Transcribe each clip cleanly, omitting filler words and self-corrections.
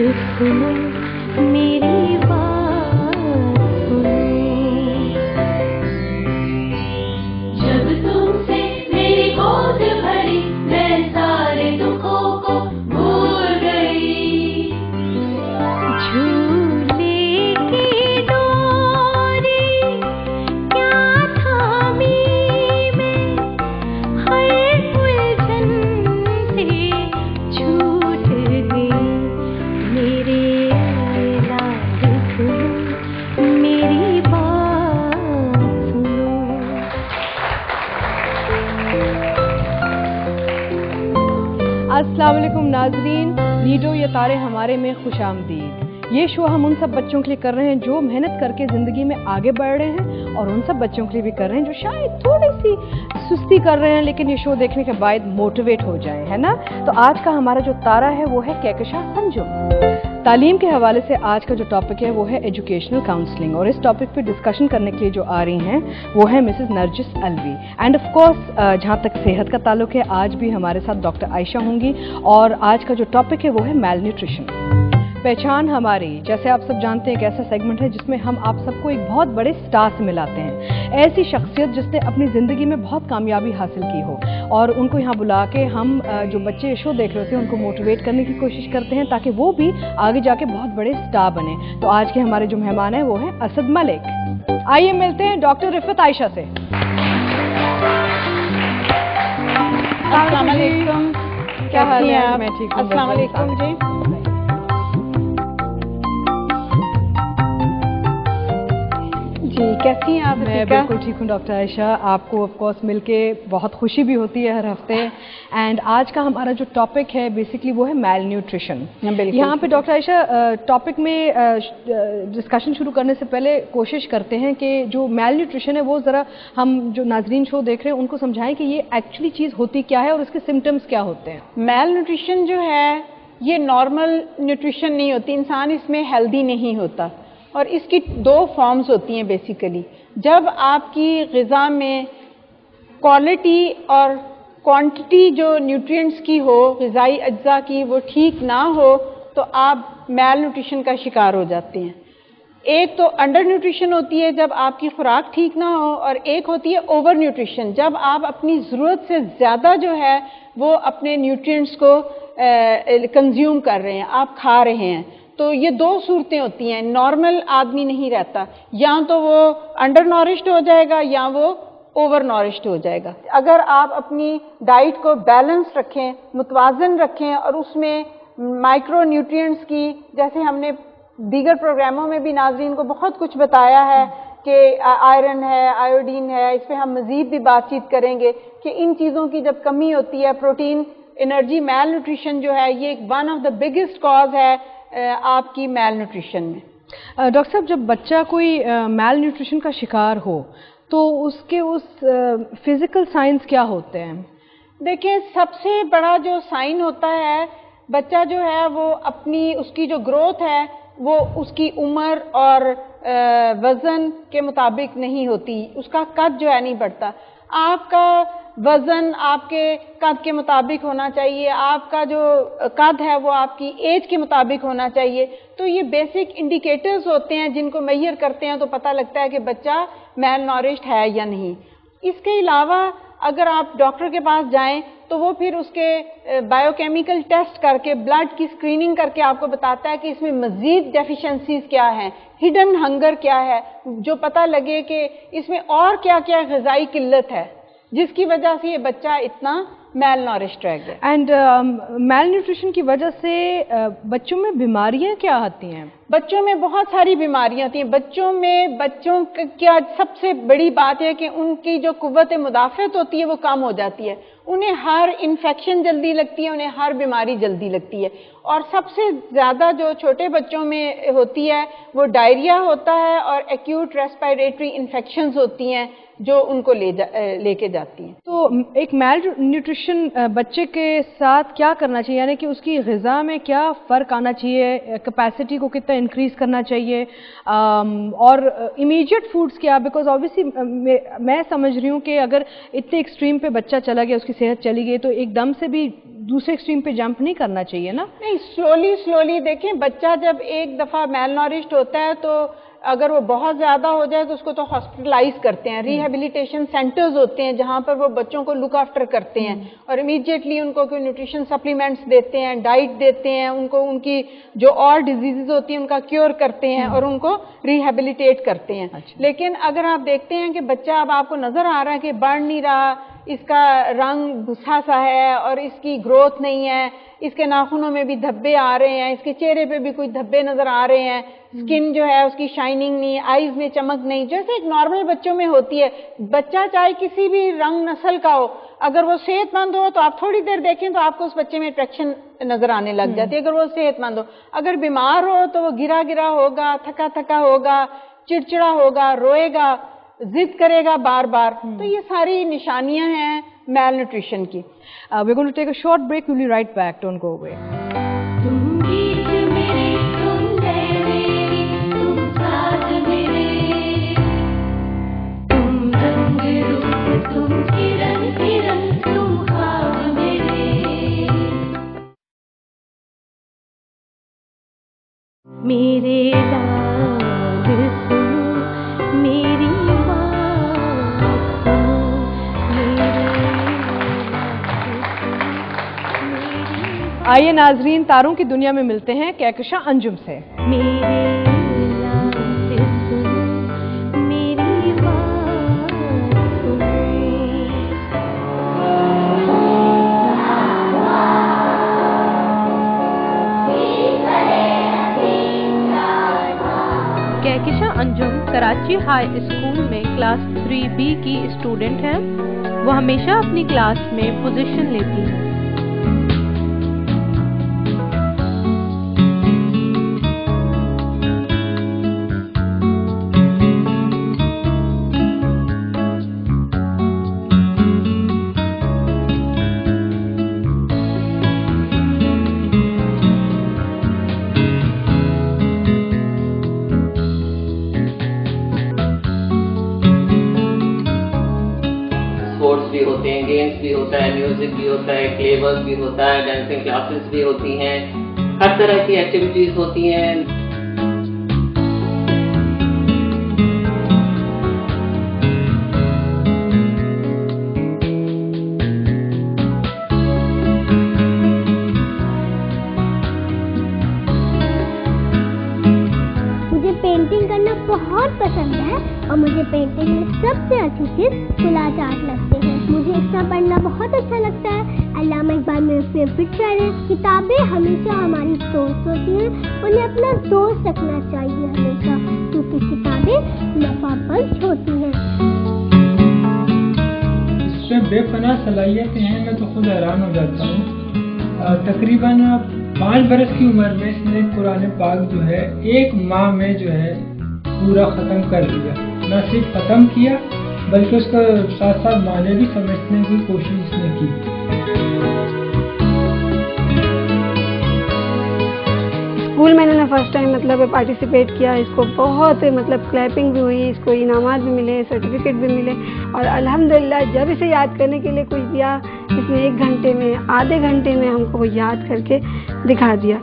सुनो मेरी बात सुनो। जब तुमसे मेरी गोद भरी मैं सारे दुखों को भूल गई। झूले की डोरी क्या थामी मैं हर उलझन से छूट गई। मेरे लाल सुनो मेरी बात सुनो। अस्सलाम वालेकुम नाज़रीन, लीडो ये तारे हमारे में खुशामदीद। ये शो हम उन सब बच्चों के लिए कर रहे हैं जो मेहनत करके ज़िंदगी में आगे बढ़ रहे हैं, और उन सब बच्चों के लिए भी कर रहे हैं जो शायद थोड़ी सी सुस्ती कर रहे हैं लेकिन ये शो देखने के बाद मोटिवेट हो जाए, है ना। तो आज का हमारा जो तारा है वो है कहकशां अंजुम। तालीम के हवाले से आज का जो टॉपिक है वो है एजुकेशनल काउंसलिंग, और इस टॉपिक पे डिस्कशन करने के लिए जो आ रही हैं वो है Mrs Narjis Alvi. End of course जहाँ तक सेहत का ताल्लुक है, आज भी हमारे साथ डॉक्टर आयशा होंगी, और आज का जो टॉपिक है वो है मेल न्यूट्रिशन। पहचान हमारी, जैसे आप सब जानते हैं, एक ऐसा सेगमेंट है जिसमें हम आप सबको एक बहुत बड़े स्टार से मिलाते हैं, ऐसी शख्सियत जिसने अपनी ज़िंदगी में बहुत कामयाबी हासिल की हो, और उनको यहाँ बुला के हम जो बच्चे शो देख रहे होते हैं उनको मोटिवेट करने की कोशिश करते हैं ताकि वो भी आगे जाके बहुत बड़े स्टार बने। तो आज के हमारे जो मेहमान हैं वो हैं असद मलिक। आइए मिलते हैं डॉक्टर रिफत आयशा से। अस्सलाम वालेकुम, क्या हाल है? आप? मैं ठीक हूँ। अस्सलाम वालेकुम जी। जी कैसी हैं आप? मैं बिल्कुल ठीक हूँ डॉक्टर आयशा। आपको ऑफ कोर्स मिलके बहुत खुशी भी होती है हर हफ्ते। एंड आज का हमारा जो टॉपिक है बेसिकली वो है मेल न्यूट्रिशन। यहाँ पे डॉक्टर आयशा टॉपिक में डिस्कशन शुरू करने से पहले कोशिश करते हैं कि जो मेल न्यूट्रिशन है वो ज़रा हम जो नाजरीन शो देख रहे हैं उनको समझाएं कि ये एक्चुअली चीज़ होती क्या है और इसके सिम्टम्स क्या होते हैं। मेल न्यूट्रिशन जो है ये नॉर्मल न्यूट्रिशन नहीं होती, इंसान इसमें हेल्दी नहीं होता, और इसकी दो फॉर्म्स होती हैं बेसिकली। जब आपकी ग़िज़ा में क्वालिटी और क्वांटिटी जो न्यूट्रिएंट्स की हो, ग़िज़ाई अज्जा की, वो ठीक ना हो तो आप मेल न्यूट्रिशन का शिकार हो जाते हैं। एक तो अंडर न्यूट्रिशन होती है जब आपकी खुराक ठीक ना हो, और एक होती है ओवर न्यूट्रिशन जब आप अपनी ज़रूरत से ज़्यादा जो है वो अपने न्यूट्रिएंट्स को कंज्यूम कर रहे हैं, आप खा रहे हैं। तो ये दो सूरतें होती हैं, नॉर्मल आदमी नहीं रहता, या तो वो अंडर नॉरिश्ड हो जाएगा या वो ओवर नॉरिश्ड हो जाएगा। अगर आप अपनी डाइट को बैलेंस रखें, मुतवाज़न रखें, और उसमें माइक्रो न्यूट्रिएंट्स की, जैसे हमने दीगर प्रोग्रामों में भी नाज़रीन को बहुत कुछ बताया है कि आयरन है, आयोडीन है, इस पर हम मज़ीद भी बातचीत करेंगे कि इन चीज़ों की जब कमी होती है, प्रोटीन, एनर्जी, मेल न्यूट्रिशन जो है ये one of the biggest cause है आपकी मेल न्यूट्रिशन में। डॉक्टर साहब, जब बच्चा कोई मेल न्यूट्रिशन का शिकार हो तो उसके उस फिजिकल साइंस क्या होते हैं? देखिए, सबसे बड़ा जो साइन होता है, बच्चा जो है वो अपनी उसकी जो ग्रोथ है वो उसकी उम्र और वज़न के मुताबिक नहीं होती, उसका कद जो है नहीं बढ़ता। आपका वज़न आपके कद के मुताबिक होना चाहिए, आपका जो कद है वो आपकी एज के मुताबिक होना चाहिए। तो ये बेसिक इंडिकेटर्स होते हैं जिनको मेजर करते हैं तो पता लगता है कि बच्चा मेल नॉरिश्ड है या नहीं। इसके अलावा अगर आप डॉक्टर के पास जाएं तो वो फिर उसके बायोकेमिकल टेस्ट करके, ब्लड की स्क्रीनिंग करके आपको बताता है कि इसमें मज़ीद डेफिशिएंसीज क्या हैं, हिडन हंगर क्या है, जो पता लगे कि इसमें और क्या क्या ग़िज़ाई किल्लत है जिसकी वजह से ये बच्चा इतना मेल नॉरिश्ड रह गया। एंड मेल न्यूट्रिशन की वजह से बच्चों में बीमारियां क्या आती हैं? बच्चों में बहुत सारी बीमारियां होती हैं। बच्चों क्या सबसे बड़ी बात है कि उनकी जो कुव्वत मुदाफ़त होती है वो कम हो जाती है, उन्हें हर इन्फेक्शन जल्दी लगती है, उन्हें हर बीमारी जल्दी लगती है। और सबसे ज़्यादा जो छोटे बच्चों में होती है वो डायरिया होता है और एक्यूट रेस्पिरेटरी इन्फेक्शंस होती हैं जो उनको लेके जाती हैं। तो एक मेल न्यूट्रिशन बच्चे के साथ क्या करना चाहिए, यानी कि उसकी ग़िज़ा में क्या फ़र्क आना चाहिए, कैपेसिटी को कितना इंक्रीज़ करना चाहिए, और इमीडिएट फूड्स क्या? बिकॉज ऑब्वियसली मैं समझ रही हूँ कि अगर इतने एक्सट्रीम पे बच्चा चला गया, उसकी सेहत चली गई, तो एकदम से भी दूसरे एक्सट्रीम पे जंप नहीं करना चाहिए ना? नहीं, स्लोली देखें, बच्चा जब एक दफ़ा मेल नॉरिश्ड होता है तो अगर वो बहुत ज़्यादा हो जाए तो उसको तो हॉस्पिटलाइज करते हैं, रिहेबिलिटेशन सेंटर्स होते हैं जहाँ पर वो बच्चों को लुक आफ्टर करते हैं और इमीडिएटली उनको कोई न्यूट्रिशन सप्लीमेंट्स देते हैं, डाइट देते हैं, उनको उनकी जो और डिजीजेज होती हैं उनका क्योर करते हैं और उनको रिहेबिलिटेट करते हैं। लेकिन अगर आप देखते हैं कि बच्चा अब आपको नज़र आ रहा है कि बढ़ नहीं रहा, इसका रंग भूसा सा है और इसकी ग्रोथ नहीं है, इसके नाखूनों में भी धब्बे आ रहे हैं, इसके चेहरे पे भी कुछ धब्बे नजर आ रहे हैं, स्किन जो है उसकी शाइनिंग नहीं, आईज में चमक नहीं, जैसे एक नॉर्मल बच्चों में होती है। बच्चा चाहे किसी भी रंग नस्ल का हो, अगर वो सेहतमंद हो तो आप थोड़ी देर देखें तो आपको उस बच्चे में अट्रैक्शन नजर आने लग जाती है, अगर वो सेहतमंद हो। अगर बीमार हो तो वो गिरा गिरा होगा, थका थका होगा, चिड़चिड़ा होगा, रोएगा, जिद करेगा बार बार। तो ये सारी निशानियां हैं मेल न्यूट्रिशन की। We're going to take a short break. We'll be right back. Don't go away. तुम गीत मेरे, तुम लय मेरी, तुम साज मेरे, तुम रंग रूप, तुम किरण किरण, तुम ख्वाब मेरे लाल सुनो, मेरी आइए नाजरीन, तारों की दुनिया में मिलते हैं कहकशा अंजुम से। कहकशा अंजुम कराची हाई स्कूल में क्लास 3B की स्टूडेंट हैं। वो हमेशा अपनी क्लास में पोजीशन लेती हैं। भी होते हैं, गेम्स भी होता है, म्यूजिक भी होता है, क्लेवर्स भी होता है, डांसिंग क्लासेस भी होती हैं, हर तरह की एक्टिविटीज होती हैं। मुझे पेंटिंग करना बहुत पसंद है और मुझे पेंटिंग में सबसे अच्छी चीज कोलाज आर्ट लगते हैं। मुझे इसका पढ़ना बहुत अच्छा लगता है। अल्लामा इकबाल मेरे फेवरेट शायर हैं। किताबें हमेशा हमारी दोस्त होती हैं, उन्हें अपना दोस्त रखना चाहिए हमेशा, क्योंकि किताबें नफाबख्श होती हैं। इसमें बेपनाह सलाहियतें हैं, मैं तो खुद हैरान हो जाता हूँ। तकरीबन 5 बरस की उम्र में इसने कुरान पाक जो है 1 माह में जो है पूरा ख़त्म कर दिया। न सिर्फ ख़त्म किया बल्कि उसका साथ साथ माने भी समझने की कोशिश इसने की। स्कूल मैंने ना फर्स्ट टाइम मतलब पार्टिसिपेट किया, इसको बहुत मतलब क्लैपिंग भी हुई, इसको इनामात भी मिले, सर्टिफिकेट भी मिले और अल्हम्दुलिल्लाह जब इसे याद करने के लिए कुछ दिया, इसने 1 घंटे में, आधे घंटे में हमको वो याद करके दिखा दिया।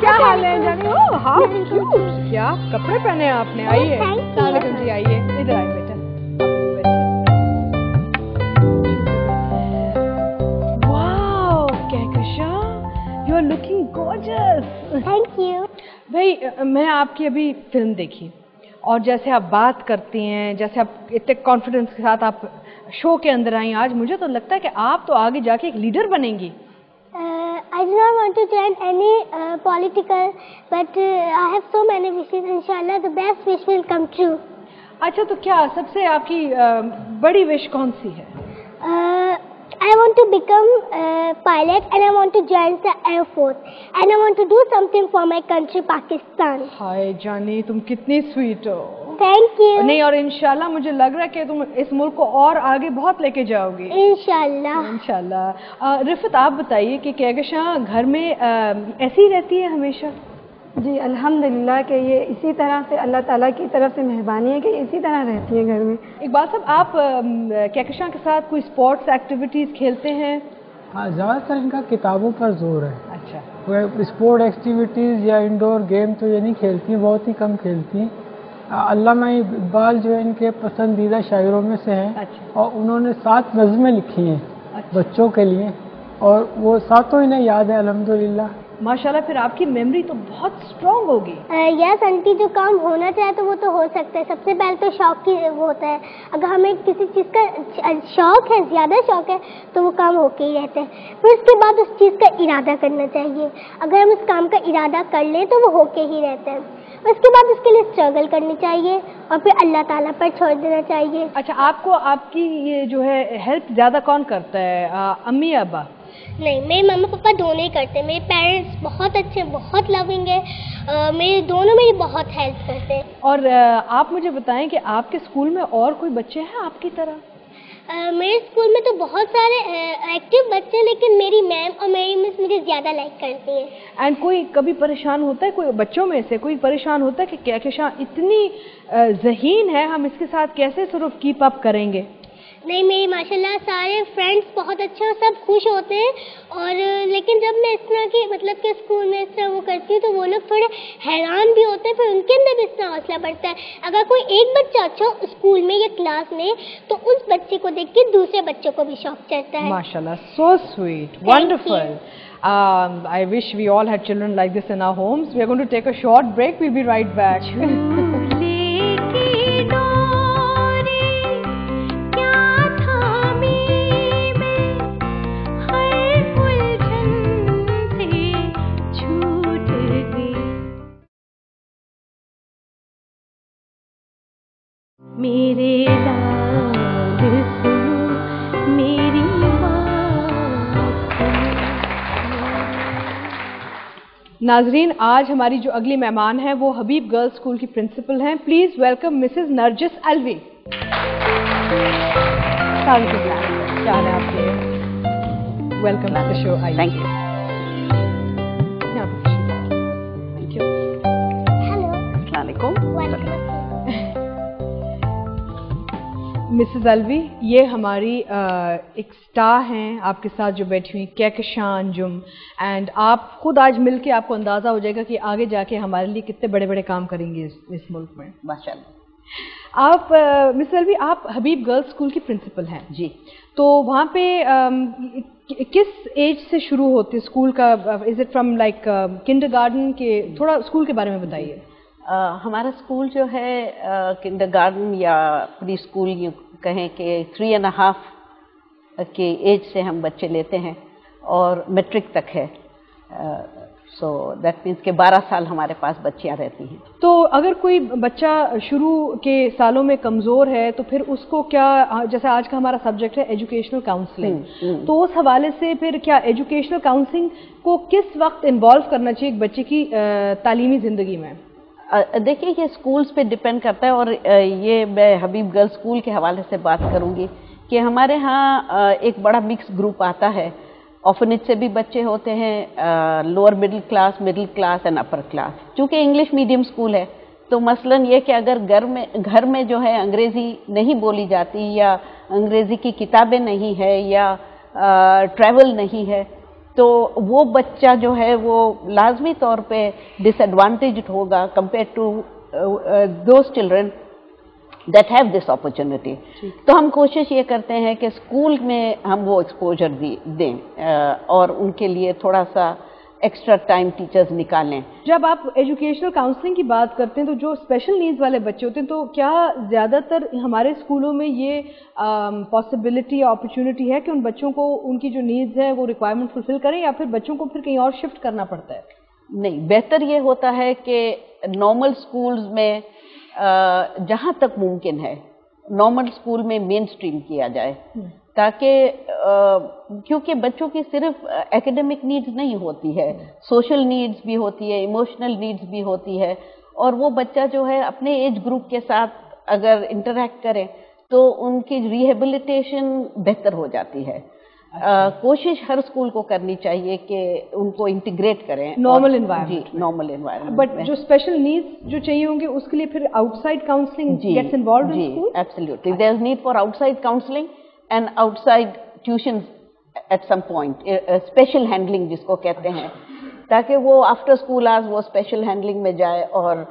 क्या हाल है जानी? ओह हाउ क्यूट, क्या कपड़े पहने हैं आपने। आइए सलाम जी, आइए इधर आइए बेटा। Wow Kahkasha, you are looking gorgeous. Thank you. भाई मैं आपकी अभी फिल्म देखी और जैसे आप बात करती हैं, जैसे आप इतने कॉन्फिडेंस के साथ आप शो के अंदर आई आज, मुझे तो लगता है कि आप तो आगे जाके एक लीडर बनेंगी। I do not want to join any political, but I have so many wishes. Inshallah, the best wish will come true. अच्छा, तो क्या सबसे आपकी बड़ी विश कौन सी है? I want to become a pilot and I want to join the Air Force and I want to do something for my country, Pakistan. हाय जानी, तुम कितनी स्वीट हो। Thank you. नहीं, और इंशाल्लाह मुझे लग रहा है कि तुम इस मुल्क को और आगे बहुत लेके जाओगी इंशाल्लाह। इंशाल्लाह। रिफत, आप बताइए कि कहकशां घर में ऐसी ही रहती है हमेशा? जी अल्हम्दुलिल्लाह कि ये इसी तरह से अल्लाह ताला की तरफ से मेहरबानी है कि इसी तरह रहती है घर में। इकबाल साहब, आप कहकशां के साथ कोई स्पोर्ट्स एक्टिविटीज़ खेलते हैं? हाँ, ज़्यादातर इनका किताबों पर जोर है। अच्छा। कोई स्पोर्ट एक्टिविटीज़ या इंडोर गेम तो ये नहीं खेलती, बहुत ही कम खेलती। अल्लामा इकबाल जो है इनके पसंदीदा शायरों में से हैं। अच्छा। और उन्होंने 7 नज़में लिखी हैं। अच्छा। बच्चों के लिए, और वो 7 इन्हें याद है अल्हम्दुलिल्लाह। माशाल्लाह, फिर आपकी मेमोरी तो बहुत स्ट्रॉन्ग होगी। यस आंटी, जो काम होना चाहे तो वो तो हो सकता है। सबसे पहले तो शौक की वो होता है, अगर हमें किसी चीज़ का शौक है, ज़्यादा शौक है, तो वो काम होके ही रहता है। फिर उसके बाद उस चीज़ का इरादा करना चाहिए। अगर हम उस काम का इरादा कर लें तो वो होके ही रहता है। उसके बाद उसके लिए स्ट्रगल करनी चाहिए और फिर अल्लाह ताला पर छोड़ देना चाहिए। अच्छा, आपको आपकी ये जो है हेल्प ज़्यादा कौन करता है, अम्मी या अब्बा? नहीं, मेरे मम्मा पापा दोनों ही करते हैं। मेरे पेरेंट्स बहुत अच्छे, बहुत लविंग है। मेरे दोनों मेरी बहुत हेल्प करते हैं। और आप मुझे बताएं कि आपके स्कूल में और कोई बच्चे हैं आपकी तरह? मेरे स्कूल में तो बहुत सारे एक्टिव बच्चे हैं, लेकिन मेरी मैम और मेरी मिस मुझे ज़्यादा लाइक करती हैं। एंड कोई कभी परेशान होता है, कोई बच्चों में से कोई परेशान होता है कि कहकशां इतनी ज़हीन है, हम इसके साथ कैसे सिर्फ कीप अप करेंगे? नहीं, मेरे माशाल्लाह सारे फ्रेंड्स बहुत अच्छे और सब खुश होते हैं। और लेकिन जब मैं इस तरह की मतलब कि स्कूल में इस तरह वो करती हूँ तो वो लोग थोड़े हैरान भी होते हैं। फिर उनके अंदर भी इतना हौसला बढ़ता है। अगर कोई एक बच्चा अच्छा हो स्कूल में या क्लास में तो उस बच्चे को देख के दूसरे बच्चों को भी शौक चढ़ता है। माशाल्लाह, so sweet, wonderful. I wish we all had children like this in our homes. We are going to take a short break. We'll be right back. मेरे लाल सुनो मेरी बात सुनो। नाजरीन, आज हमारी जो अगली मेहमान है वो हबीब गर्ल्स स्कूल की प्रिंसिपल हैं। Please welcome Mrs Narjis Alvi. क्या हाल है आपके? Welcome to the show. Thank you. Mrs Alvi, ये हमारी एक स्टार हैं आपके साथ जो बैठी हुई, कहकशां अंजुम। एंड आप खुद आज मिलके आपको अंदाज़ा हो जाएगा कि आगे जाके हमारे लिए कितने बड़े बड़े काम करेंगे इस मुल्क में। माशाल्लाह। आप मिसेस अलवी, आप हबीब गर्ल्स स्कूल की प्रिंसिपल हैं जी। तो वहाँ पे किस एज से शुरू होती है स्कूल का? Is it from like kindergarten के? थोड़ा स्कूल के बारे में बताइए। हमारा स्कूल जो है किंडरगार्टन या प्री स्कूल यूँ कहें कि 3.5 के एज से हम बच्चे लेते हैं और मैट्रिक तक है। सो दैट मीन्स कि 12 साल हमारे पास बच्चियाँ रहती हैं। तो अगर कोई बच्चा शुरू के सालों में कमज़ोर है तो फिर उसको क्या, जैसे आज का हमारा सब्जेक्ट है एजुकेशनल काउंसलिंग, तो उस हवाले से फिर क्या एजुकेशनल काउंसलिंग को किस वक्त इन्वॉल्व करना चाहिए एक बच्चे की तालीमी ज़िंदगी में? देखिए, ये स्कूल्स पे डिपेंड करता है। और ये मैं हबीब गर्ल्स स्कूल के हवाले से बात करूँगी कि हमारे यहाँ एक बड़ा मिक्स ग्रुप आता है। ऑर्फनेज से भी बच्चे होते हैं, lower middle class and upper class. चूँकि इंग्लिश मीडियम स्कूल है तो मसलन ये कि अगर घर में जो है अंग्रेज़ी नहीं बोली जाती या अंग्रेज़ी की किताबें नहीं है या ट्रैवल नहीं है तो वो बच्चा जो है वो लाजमी तौर पे डिसएडवांटेज्ड होगा compare to those children that have this opportunity. तो हम कोशिश ये करते हैं कि स्कूल में हम वो एक्सपोजर दें और उनके लिए थोड़ा सा एक्स्ट्रा टाइम टीचर्स निकालें। जब आप एजुकेशनल काउंसलिंग की बात करते हैं तो जो स्पेशल नीड्स वाले बच्चे होते हैं तो क्या ज़्यादातर हमारे स्कूलों में ये पॉसिबिलिटी या अपॉर्चुनिटी है कि उन बच्चों को उनकी जो नीड्स है वो रिक्वायरमेंट फुलफिल करें या फिर बच्चों को फिर कहीं और शिफ्ट करना पड़ता है? नहीं, बेहतर ये होता है कि नॉर्मल स्कूल्स में जहाँ तक मुमकिन है नॉर्मल स्कूल में मेन स्ट्रीम किया जाए, ताकि क्योंकि बच्चों की सिर्फ एकेडमिक नीड्स नहीं होती है, सोशल नीड्स भी होती है, इमोशनल नीड्स भी होती है اور وہ بچہ جو ہے اپنے ایج گروپ کے ساتھ اگر انٹریکٹ کرے تو ان کی ریہیبلیٹیشن بہتر ہو جاتی ہے. کوشش ہر اسکول کو کرنی چاہیے کہ ان کو انٹیگریٹ کریں نارمل انوائرمنٹ. جی نارمل انوائرمنٹ. بٹ جو اسپیشل نیڈس جو چاہیے ہوں گے اس کے لیے پھر outside counselling gets involved in school. Absolutely there is need for outside counselling and outside tuitions at some point. Special handling جس کو کہتے ہیں, تاکہ وہ آفٹر اسکول آورز وہ اسپیشل ہینڈلنگ میں جائے اور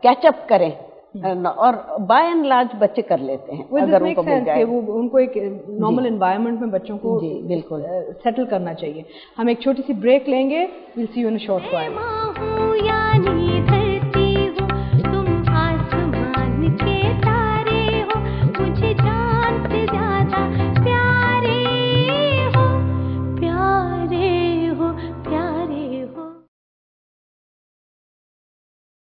کیچ اپ کریں. اور بائی اینڈ لارج بچے کر لیتے ہیں اگر ان کو مل جائے. ان کو ایک نارمل انوائرمنٹ میں بچوں کو بالکل سیٹل کرنا چاہیے. ہم ایک چھوٹی سی بریک لیں گے. Well see you in a short while.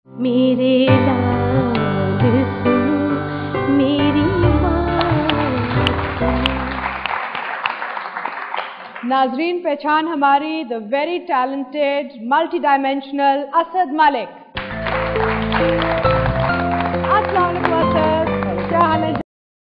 میرے لال سنو میری بات. ناظرین پہچان ہماری the very talented multi dimensional Asad Malik.